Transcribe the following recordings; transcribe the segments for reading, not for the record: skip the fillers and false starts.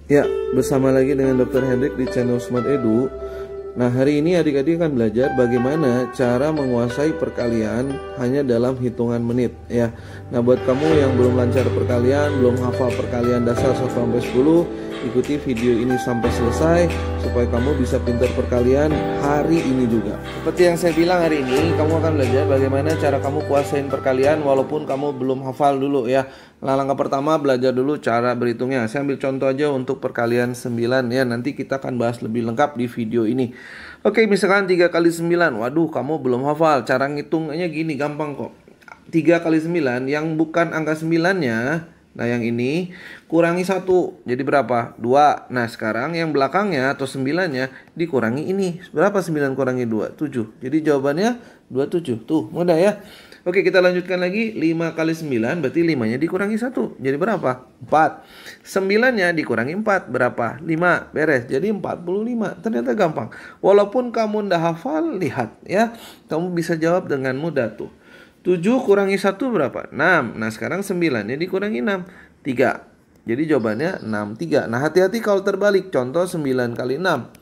Ya, bersama lagi dengan Dr. Hendrik di channel Smart Edu. Nah, hari ini adik-adik akan belajar bagaimana cara menguasai perkalian hanya dalam hitungan menit ya. Nah, buat kamu yang belum lancar perkalian, belum hafal perkalian dasar 1 sampai 10, ikuti video ini sampai selesai supaya kamu bisa pintar perkalian hari ini juga. Seperti yang saya bilang, hari ini kamu akan belajar bagaimana cara kamu kuasain perkalian walaupun kamu belum hafal dulu ya. Nah, langkah pertama belajar dulu cara berhitungnya. Saya ambil contoh aja untuk perkalian 9 ya. Nanti kita akan bahas lebih lengkap di video ini. Oke, misalkan 3 kali 9. Waduh, kamu belum hafal. Cara ngitungnya gini, gampang kok. 3 kali 9 yang bukan angka 9-nya, nah yang ini kurangi 1. Jadi berapa? 2. Nah, sekarang yang belakangnya atau 9-nya dikurangi ini. Berapa 9 kurangi 2? 7. Jadi jawabannya 27. Tuh, mudah ya. Oke, kita lanjutkan lagi. 5 kali 9 berarti 5-nya dikurangi 1. Jadi berapa? 4. 9-nya dikurangi 4 berapa? 5. Beres. Jadi 45. Ternyata gampang. Walaupun kamu ndak hafal, lihat ya. Kamu bisa jawab dengan mudah tuh. 7 kurangi 1 berapa? 6. Nah, sekarang 9-nya dikurangi 6. 3. Jadi jawabannya 63. Nah, hati-hati kalau terbalik. Contoh 9 kali 6.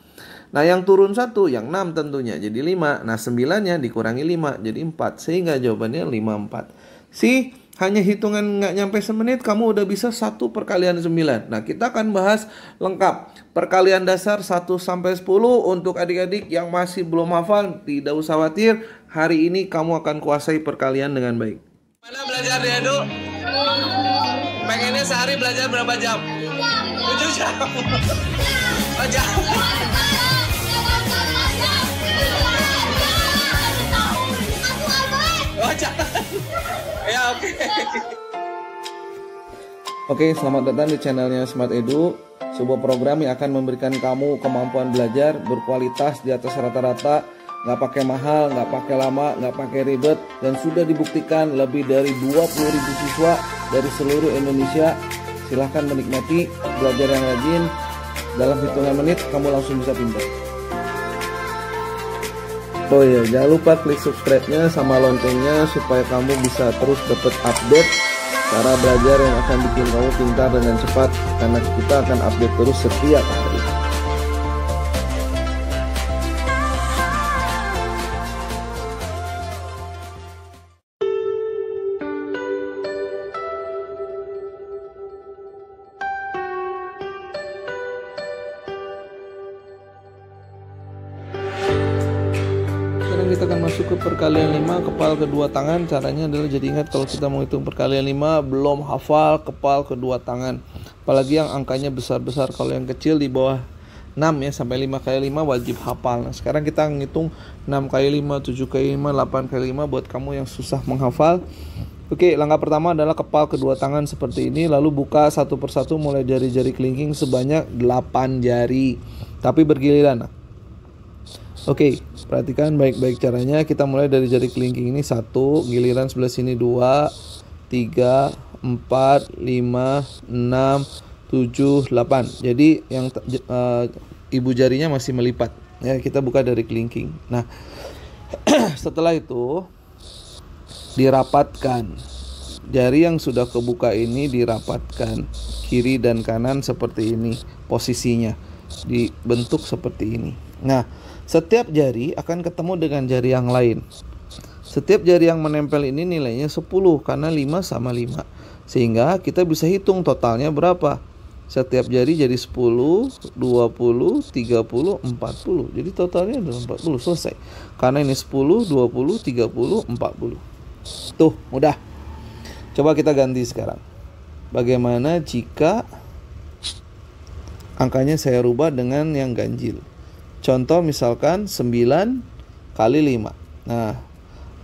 Nah, yang turun 1, yang 6 tentunya jadi 5. Nah, 9-nya dikurangi 5 jadi 4. Sehingga jawabannya 54. Hanya hitungan nggak nyampe semenit kamu udah bisa 1 perkalian 9. Nah, kita akan bahas lengkap perkalian dasar 1 sampai 10 untuk adik-adik yang masih belum hafal. Tidak usah khawatir, hari ini kamu akan kuasai perkalian dengan baik. Mana belajar di Edu? Pengennya sehari belajar berapa jam? 7 jam. Oh, jam. Oh, jangan. Ya, oke. Oke, selamat datang di channelnya Smart Edu, sebuah program yang akan memberikan kamu kemampuan belajar berkualitas di atas rata-rata, nggak pakai mahal, nggak pakai lama, nggak pakai ribet, dan sudah dibuktikan lebih dari 20.000 siswa dari seluruh Indonesia. Silahkan menikmati, belajar yang rajin, dalam hitungan menit kamu langsung bisa pintar. Oh iya, jangan lupa klik subscribe-nya sama loncengnya supaya kamu bisa terus dapat update cara belajar yang akan bikin kamu pintar dengan cepat, karena kita akan update terus setiap hari. Kita akan masuk ke perkalian 5 kepal kedua tangan. Caranya adalah, jadi ingat kalau kita mau hitung perkalian 5 belum hafal kepal kedua tangan, apalagi yang angkanya besar-besar. Kalau yang kecil di bawah 6 ya, sampai 5 kali 5 wajib hafal. Nah, sekarang kita ngitung 6 kali 5, 7 kali 5, 8 kali 5 buat kamu yang susah menghafal. Oke, langkah pertama adalah kepal kedua tangan seperti ini, lalu buka satu persatu mulai dari jari kelingking sebanyak 8 jari, tapi bergiliran. Oke, perhatikan baik-baik caranya. Kita mulai dari jari kelingking ini 1, giliran sebelah sini 2, 3, 4, 5, 6, 7, 8. Jadi yang ibu jarinya masih melipat. Ya, kita buka dari kelingking. Nah, setelah itu dirapatkan. Jari yang sudah kebuka ini dirapatkan kiri dan kanan seperti ini posisinya. Dibentuk seperti ini. Nah, setiap jari akan ketemu dengan jari yang lain. Setiap jari yang menempel ini nilainya 10 karena 5 sama 5. Sehingga kita bisa hitung totalnya berapa. Setiap jari jadi 10, 20, 30, 40. Jadi totalnya adalah 40. Selesai. Karena ini 10, 20, 30, 40. Tuh, mudah. Coba kita ganti sekarang. Bagaimana jika angkanya saya rubah dengan yang ganjil? Contoh misalkan 9 kali 5. Nah,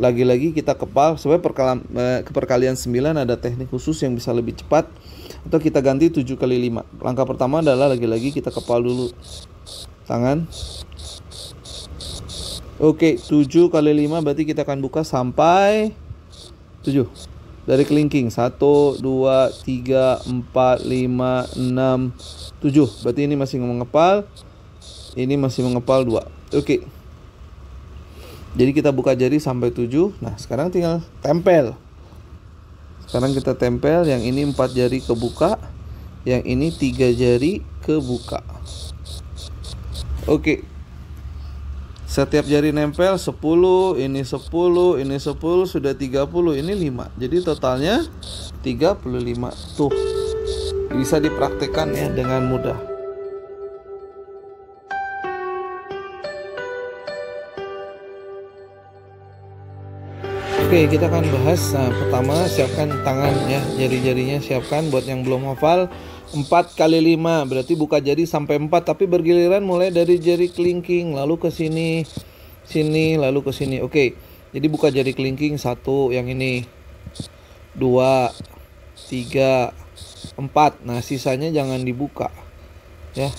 lagi-lagi kita kepal. Sebenarnya perkalian 9 ada teknik khusus yang bisa lebih cepat. Atau kita ganti 7 kali 5. Langkah pertama adalah lagi-lagi kita kepal dulu tangan. Oke, 7 kali 5 berarti kita akan buka sampai 7. Dari kelingking 1, 2, 3, 4, 5, 6, 7. Berarti ini masih mengepal. Ini masih mengepal 2. Oke. Jadi kita buka jari sampai 7. Nah, sekarang tinggal tempel. Sekarang kita tempel. Yang ini 4 jari kebuka, yang ini 3 jari kebuka. Oke. Setiap jari nempel 10, ini 10, ini 10, sudah 30, ini 5. Jadi totalnya 35. Tuh. Bisa dipraktekkan ya dengan mudah. Oke, kita akan bahas. Nah, pertama siapkan tangan ya, jari-jarinya siapkan. Buat yang belum hafal, 4 kali 5 berarti buka jari sampai 4, tapi bergiliran mulai dari jari kelingking lalu ke sini, sini, lalu ke sini. Oke. Jadi buka jari kelingking 1, yang ini 2, 3, 4. Nah, sisanya jangan dibuka. Ya.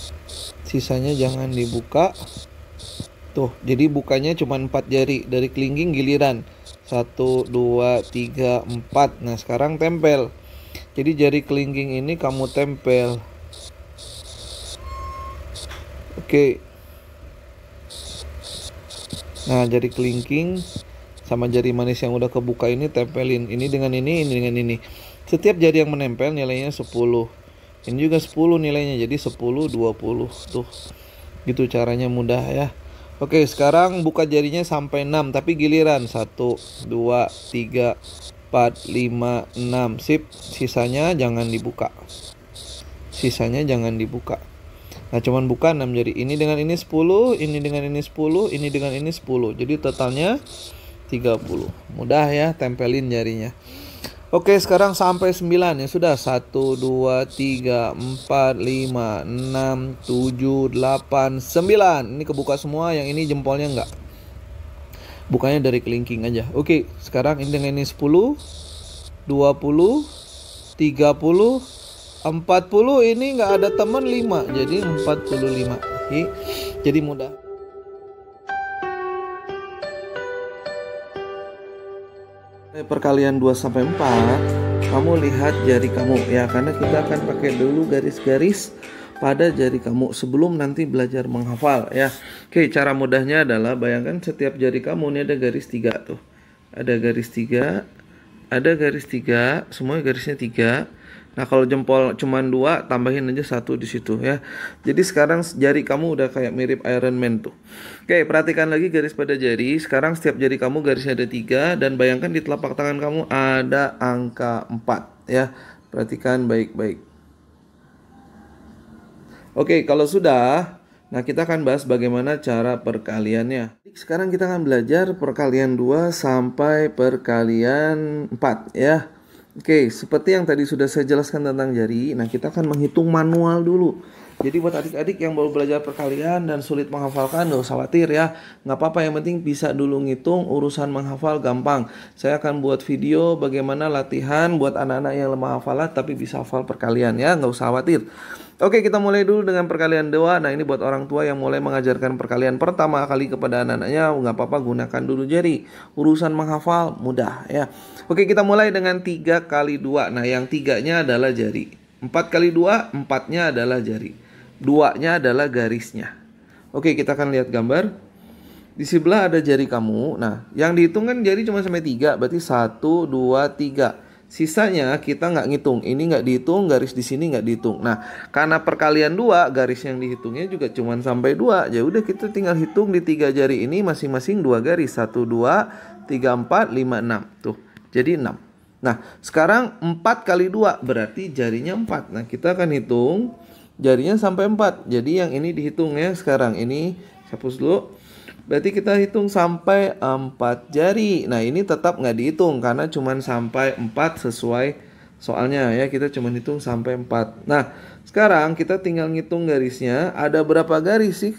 Sisanya jangan dibuka. Tuh, jadi bukanya cuma 4 jari dari kelingking giliran. 1, 2, 3, 4. Nah, sekarang tempel. Jadi jari kelingking ini kamu tempel. Oke. Nah, jari kelingking sama jari manis yang udah kebuka ini tempelin. Ini dengan ini dengan ini. Setiap jari yang menempel nilainya 10. Ini juga 10 nilainya. Jadi 10, 20. Tuh. Gitu caranya, mudah ya. Oke, sekarang buka jarinya sampai 6, tapi giliran 1, 2, 3, 4, 5, 6. Sip, sisanya jangan dibuka. Sisanya jangan dibuka. Nah, cuman buka 6 jari. Ini dengan ini 10, ini dengan ini 10, ini dengan ini 10. Jadi totalnya 30. Mudah ya, tempelin jarinya. Oke, sekarang sampai 9 ya sudah. 1, 2, 3, 4, 5, 6, 7, 8, 9. Ini kebuka semua, yang ini jempolnya enggak. Bukanya dari kelingking aja. Oke, sekarang ini dengan ini 10, 20, 30, 40. Ini enggak ada teman 5. Jadi 45. Oke, jadi mudah. Perkalian 2 sampai 4, kamu lihat jari kamu ya, karena kita akan pakai dulu garis-garis pada jari kamu sebelum nanti belajar menghafal ya. Oke, cara mudahnya adalah bayangkan setiap jari kamu ini ada garis 3 tuh. Ada garis 3, ada garis 3, semua garisnya 3. Nah, kalau jempol cuman 2, tambahin aja 1 di situ ya. Jadi sekarang jari kamu udah kayak mirip Iron Man tuh. Oke, perhatikan lagi garis pada jari. Sekarang setiap jari kamu garisnya ada 3, dan bayangkan di telapak tangan kamu ada angka 4 ya. Perhatikan baik-baik. Oke, kalau sudah, nah kita akan bahas bagaimana cara perkaliannya. Sekarang kita akan belajar perkalian 2 sampai perkalian 4 ya. Oke, seperti yang tadi sudah saya jelaskan tentang jari, nah kita akan menghitung manual dulu. Jadi buat adik-adik yang baru belajar perkalian dan sulit menghafalkan, gak usah khawatir ya. Gak apa-apa, yang penting bisa dulu ngitung, urusan menghafal gampang. Saya akan buat video bagaimana latihan buat anak-anak yang lemah hafalan tapi bisa hafal perkalian ya, gak usah khawatir. Oke, kita mulai dulu dengan perkalian 2. Nah, ini buat orang tua yang mulai mengajarkan perkalian pertama kali kepada anak-anaknya, nggak apa-apa, gunakan dulu jari. Urusan menghafal mudah ya. Oke, kita mulai dengan 3 kali 2. Nah, yang 3-nya adalah jari. 4 kali 2, 4-nya adalah jari. 2-nya adalah garisnya. Oke, kita akan lihat gambar. Di sebelah ada jari kamu. Nah, yang dihitung kan jari cuma sampai 3, berarti 1, 2, 3. Sisanya kita nggak ngitung. Ini nggak dihitung, garis di sini nggak dihitung. Nah, karena perkalian 2, garis yang dihitungnya juga cuma sampai 2. Ya udah, kita tinggal hitung di 3 jari ini masing-masing 2 garis. 1, 2, 3, 4, 5, 6. Tuh, jadi 6. Nah, sekarang 4 kali 2 berarti jarinya 4. Nah, kita akan hitung jarinya sampai 4. Jadi yang ini dihitung ya. Sekarang ini saya hapus dulu. Berarti kita hitung sampai 4 jari. Nah, ini tetap nggak dihitung karena cuma sampai 4 sesuai soalnya ya. Kita cuma hitung sampai 4. Nah, sekarang kita tinggal ngitung garisnya. Ada berapa garis sih?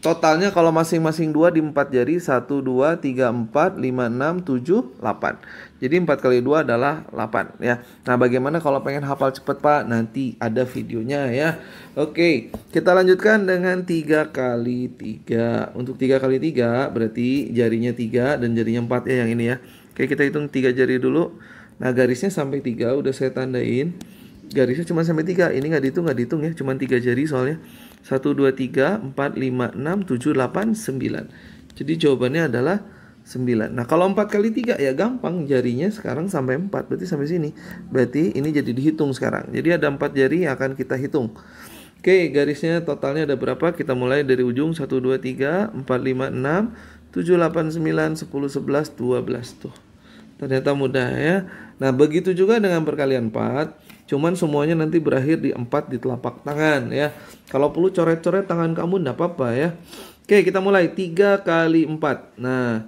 Totalnya kalau masing-masing 2 di 4 jari, 1, 2, 3, 4, 5, 6, 7, 8. Jadi 4 kali 2 adalah 8 ya. Nah, bagaimana kalau pengen hafal cepat Pak? Nanti ada videonya ya. Oke, kita lanjutkan dengan 3 kali 3. Untuk 3 kali 3 berarti jarinya 3 dan jarinya 4 ya, yang ini ya. Oke, kita hitung 3 jari dulu. Nah, garisnya sampai 3 udah saya tandain. Garisnya cuma sampai 3. Ini nggak dihitung ya, cuma 3 jari soalnya. 1, 2, 3, 4, 5, 6, 7, 8, 9. Jadi jawabannya adalah 9. Nah, kalau 4 kali 3 ya gampang, jarinya sekarang sampai 4, berarti sampai sini. Berarti ini jadi dihitung sekarang. Jadi ada 4 jari yang akan kita hitung. Oke, garisnya totalnya ada berapa? Kita mulai dari ujung 1, 2, 3, 4, 5, 6, 7, 8, 9, 10, 11, 12 tuh. Ternyata mudah ya. Nah, begitu juga dengan perkalian 4. Cuman semuanya nanti berakhir di 4 di telapak tangan ya. Kalau perlu coret-coret tangan kamu enggak apa-apa ya. Oke, kita mulai 3 kali 4. Nah,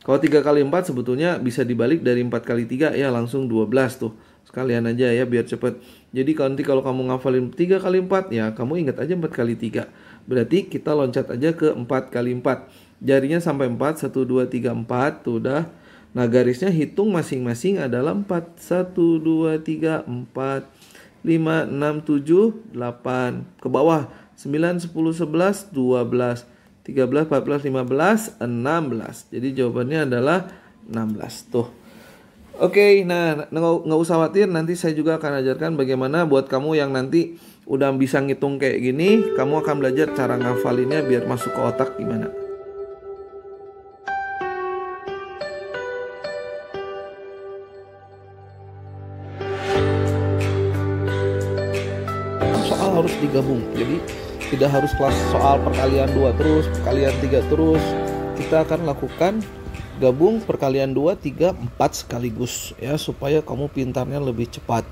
kalau 3 kali 4 sebetulnya bisa dibalik dari 4 kali 3 ya, langsung 12 tuh. Sekalian aja ya biar cepet. Jadi nanti kalau kamu ngafalin 3 kali 4 ya, kamu ingat aja 4 kali 3. Berarti kita loncat aja ke 4 kali 4. Jarinya sampai 4, 1, 2, 3, 4 tuh udah. Nah, garisnya hitung masing-masing adalah 4. 1, 2, 3, 4, 5, 6, 7, 8. Ke bawah 9, 10, 11, 12, 13, 14, 15, 16. Jadi jawabannya adalah 16 tuh. Oke, nah nggak usah khawatir, nanti saya juga akan ajarkan bagaimana buat kamu yang nanti udah bisa ngitung kayak gini, kamu akan belajar cara ngafalinnya biar masuk ke otak gimana. Soal harus digabung, jadi tidak harus kelas soal perkalian 2 terus, perkalian 3 terus. Kita akan lakukan gabung perkalian 2, 3, 4 sekaligus ya, supaya kamu pintarnya lebih cepat.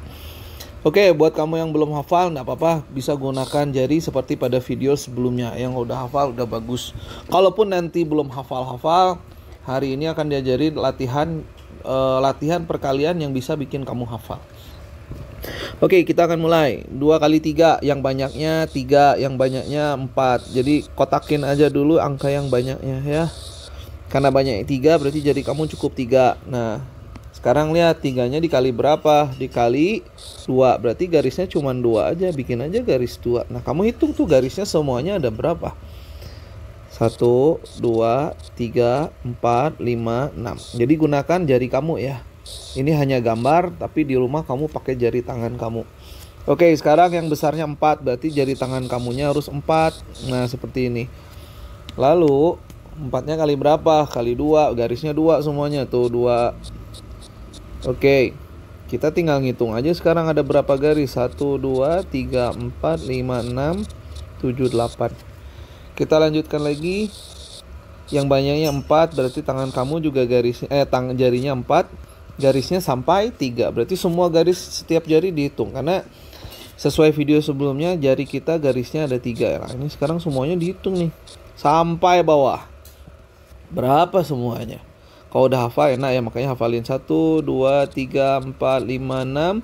Oke, buat kamu yang belum hafal enggak apa-apa, bisa gunakan jari seperti pada video sebelumnya. Yang udah hafal udah bagus. Kalaupun nanti belum hafal-hafal, hari ini akan diajarin latihan perkalian yang bisa bikin kamu hafal. Oke, kita akan mulai. 2 kali 3, yang banyaknya 3, yang banyaknya 4. Jadi kotakin aja dulu angka yang banyaknya ya. Karena banyak 3 berarti jari kamu cukup 3. Nah, sekarang lihat 3-nya dikali berapa? Dikali 2. Berarti garisnya cuma 2 aja. Bikin aja garis 2. Nah, kamu hitung tuh garisnya semuanya ada berapa? 1, 2, 3, 4, 5, 6. Jadi gunakan jari kamu ya. Ini hanya gambar, tapi di rumah kamu pakai jari tangan kamu. Oke, sekarang yang besarnya 4. Berarti jari tangan kamunya harus 4. Nah, seperti ini. Lalu 4-nya kali berapa? Kali 2, garisnya 2 semuanya tuh 2. Oke, kita tinggal ngitung aja sekarang ada berapa garis. 1, 2, 3, 4, 5, 6, 7, 8. Kita lanjutkan lagi. Yang banyaknya 4, berarti tangan kamu juga garisnya jarinya 4, garisnya sampai 3. Berarti semua garis setiap jari dihitung. Karena sesuai video sebelumnya jari kita garisnya ada 3. Nah, ini sekarang semuanya dihitung nih sampai bawah. Berapa semuanya? Kalau udah hafal enak ya, makanya hafalin 1, 2, 3, 4, 5, 6,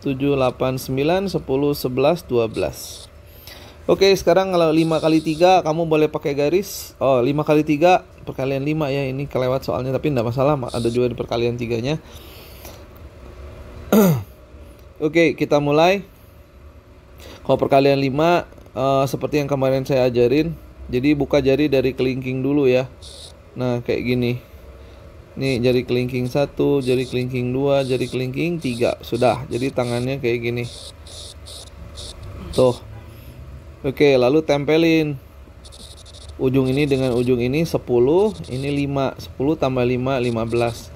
7, 8, 9, 10, 11, 12. Oke, sekarang kalau 5 kali 3 kamu boleh pakai garis. Oh, 5 kali 3 perkalian 5 ya, ini kelewat soalnya, tapi enggak masalah, ada juga di perkalian 3-nya. Oke, kita mulai. Kalau perkalian 5 seperti yang kemarin saya ajarin. Jadi buka jari dari kelingking dulu ya. Nah, kayak gini. Nih, jari kelingking 1, jari kelingking 2, jari kelingking 3. Sudah, jadi tangannya kayak gini. Tuh. Oke, lalu tempelin ujung ini dengan ujung ini 10, ini 5. 10 tambah 5, 15.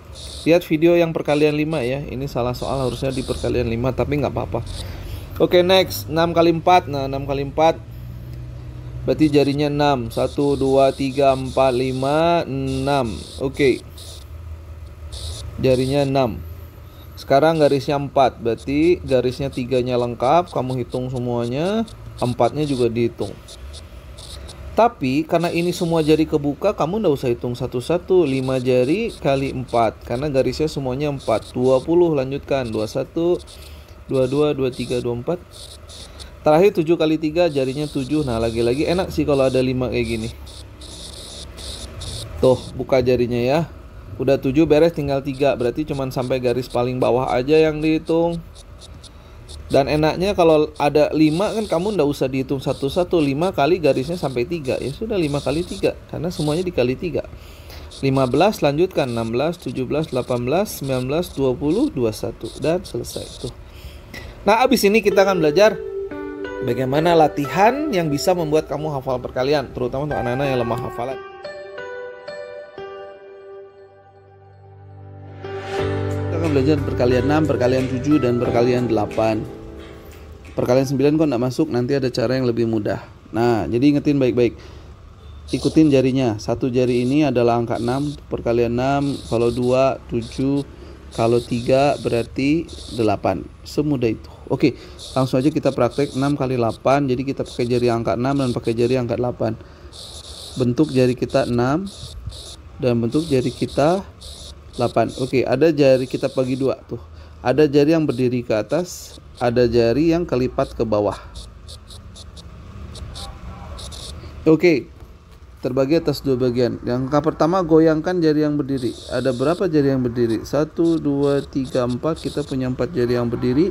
Lihat video yang perkalian 5 ya. Ini salah soal, harusnya di perkalian 5, tapi nggak apa-apa. Oke, next. 6 kali 4. Nah, 6 kali 4 berarti jarinya 6. 1, 2, 3, 4, 5, 6. Oke. Jarinya 6. Sekarang garisnya 4. Berarti garisnya 3-nya lengkap. Kamu hitung semuanya. 4-nya juga dihitung. Tapi karena ini semua jari kebuka, kamu nggak usah hitung satu-satu. 5 jari kali 4. Karena garisnya semuanya 4. 20. Lanjutkan. 21, 22, 23, 24. Terakhir 7 kali 3, jarinya 7. Nah, lagi-lagi enak sih kalau ada 5 kayak gini. Tuh, buka jarinya ya. Udah 7 beres, tinggal 3. Berarti cuma sampai garis paling bawah aja yang dihitung. Dan enaknya kalau ada 5 kan kamu nggak usah dihitung satu-satu. 5 kali garisnya sampai 3. Ya sudah, 5 kali 3. Karena semuanya dikali 3. 15, lanjutkan. 16, 17, 18, 19, 20, 21. Dan selesai tuh. Nah, abis ini kita akan belajar bagaimana latihan yang bisa membuat kamu hafal perkalian, terutama untuk anak-anak yang lemah hafalan. Kita akan belajar perkalian 6, perkalian 7, dan perkalian 8. perkalian 9 kok nggak masuk, nanti ada cara yang lebih mudah. Nah, jadi ingetin baik-baik. Ikutin jarinya. Satu jari ini adalah angka 6, perkalian 6, kalau 2 7, kalau 3 berarti 8. Semudah itu. Oke, langsung aja kita praktek 6 kali 8. Jadi kita pakai jari angka 6 dan pakai jari angka 8. Bentuk jari kita 6 dan bentuk jari kita 8. Oke, ada jari kita bagi 2 tuh. Ada jari yang berdiri ke atas, ada jari yang kelipat ke bawah. Oke, terbagi atas 2 bagian. Yang pertama, goyangkan jari yang berdiri. Ada berapa jari yang berdiri? 1, 2, 3, 4. Kita punya 4 jari yang berdiri.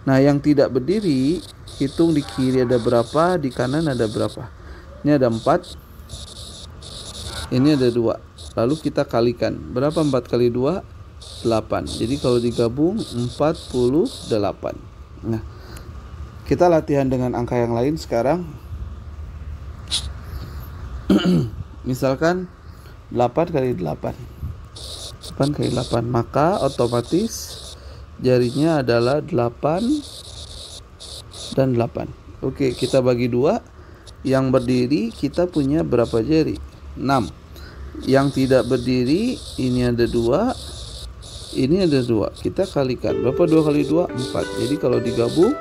Nah, yang tidak berdiri, hitung di kiri ada berapa, di kanan ada berapa. Ini ada 4. Ini ada 2. Lalu kita kalikan. Berapa 4 kali 2? 8. Jadi kalau digabung 48. Nah, kita latihan dengan angka yang lain sekarang. Misalkan 8 kali 8. 8 kali 8. Maka otomatis jarinya adalah 8 dan 8. Oke, kita bagi 2. Yang berdiri kita punya berapa jari? 6. Yang tidak berdiri ini ada 2. Ini ada 2. Kita kalikan. Berapa 2 kali 2? 4. Jadi kalau digabung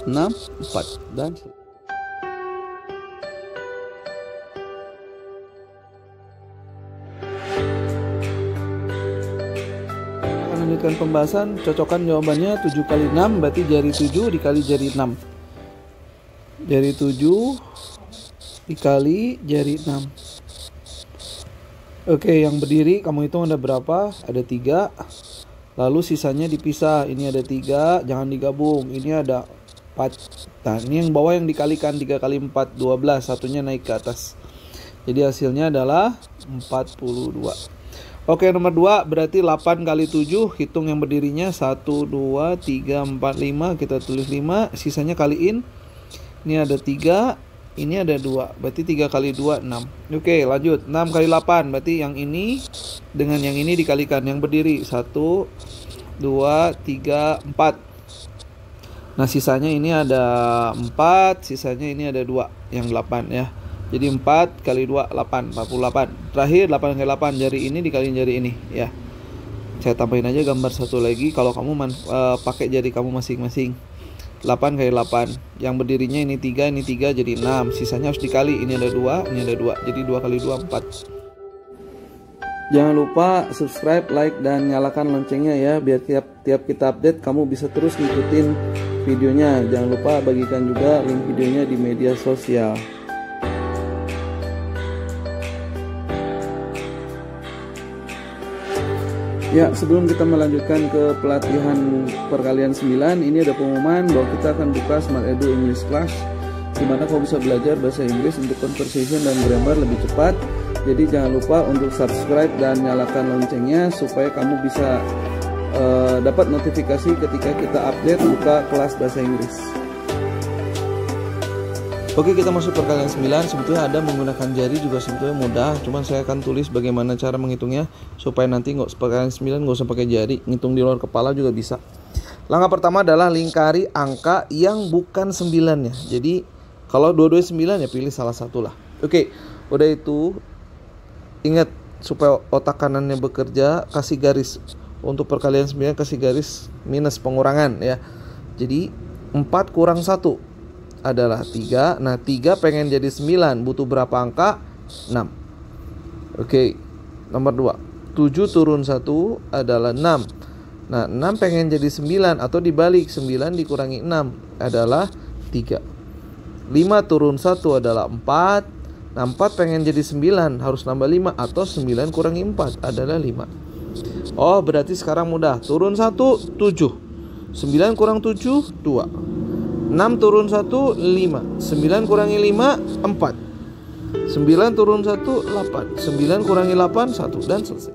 6, 4. Dan lanjutkan pembahasan. Cocokkan jawabannya. 7 kali 6 berarti jari 7 dikali jari 6. Jari 7 dikali jari 6. Oke, yang berdiri kamu hitung ada berapa? Ada 3. Lalu sisanya dipisah. Ini ada 3, jangan digabung. Ini ada 4. Nah, ini yang bawah yang dikalikan. 3 kali 4, 12. Satunya naik ke atas. Jadi hasilnya adalah 42. Oke, nomor 2 berarti 8 kali 7. Hitung yang berdirinya 1, 2, 3, 4, 5. Kita tulis 5. Sisanya kaliin. Ini ada 3. Ini ada 2, berarti 3 kali 2, 6. Oke, lanjut. 6 kali 8, berarti yang ini dengan yang ini dikalikan. Yang berdiri 1, 2, 3, 4. Nah, sisanya ini ada 4, sisanya ini ada 2, yang 8 ya. Jadi 4 kali 2, 8, 48. Terakhir 8 kali 8, jari ini dikaliin jari ini ya. Saya tambahin aja gambar satu lagi kalau kamu pakai jari kamu masing-masing. 8 kali 8. Yang berdirinya ini 3 jadi 6. Sisanya harus dikali. Ini ada 2, ini ada 2. Jadi 2 kali 2, 4. Jangan lupa subscribe, like, dan nyalakan loncengnya ya. Biar tiap kita update kamu bisa terus ngikutin videonya. Jangan lupa bagikan juga link videonya di media sosial. Ya, sebelum kita melanjutkan ke pelatihan perkalian 9, ini ada pengumuman bahwa kita akan buka Smart Edu English Class, di mana kamu bisa belajar bahasa Inggris untuk conversation dan grammar lebih cepat. Jadi jangan lupa untuk subscribe dan nyalakan loncengnya supaya kamu bisa dapat notifikasi ketika kita update buka kelas bahasa Inggris. Oke, kita masuk perkalian 9. Sebetulnya ada menggunakan jari juga sebetulnya mudah. Cuman saya akan tulis bagaimana cara menghitungnya supaya nanti perkalian 9 nggak usah pakai jari, ngitung di luar kepala juga bisa. Langkah pertama adalah lingkari angka yang bukan 9 ya. Jadi kalau dua-duanya 9 ya pilih salah satu lah. Oke, udah itu ingat supaya otak kanannya bekerja, kasih garis. Untuk perkalian 9 kasih garis minus pengurangan ya. Jadi 4 kurang 1 adalah 3. Nah, 3 pengen jadi 9, butuh berapa angka? 6. Oke, nomor 2. 7 turun 1 adalah 6. Nah, 6 pengen jadi 9 atau dibalik, 9 dikurangi 6 adalah 3. 5 turun 1 adalah 4. Nah, 4 pengen jadi 9, harus nambah 5 atau 9 kurangi 4 adalah 5. Oh, berarti sekarang mudah. Turun 1, 7. 9 kurang 7, 2. 6 turun 1, 5. 9 kurangi 5, 4. 9 turun 1, 8. 9 kurangi 8, 1. Dan selesai.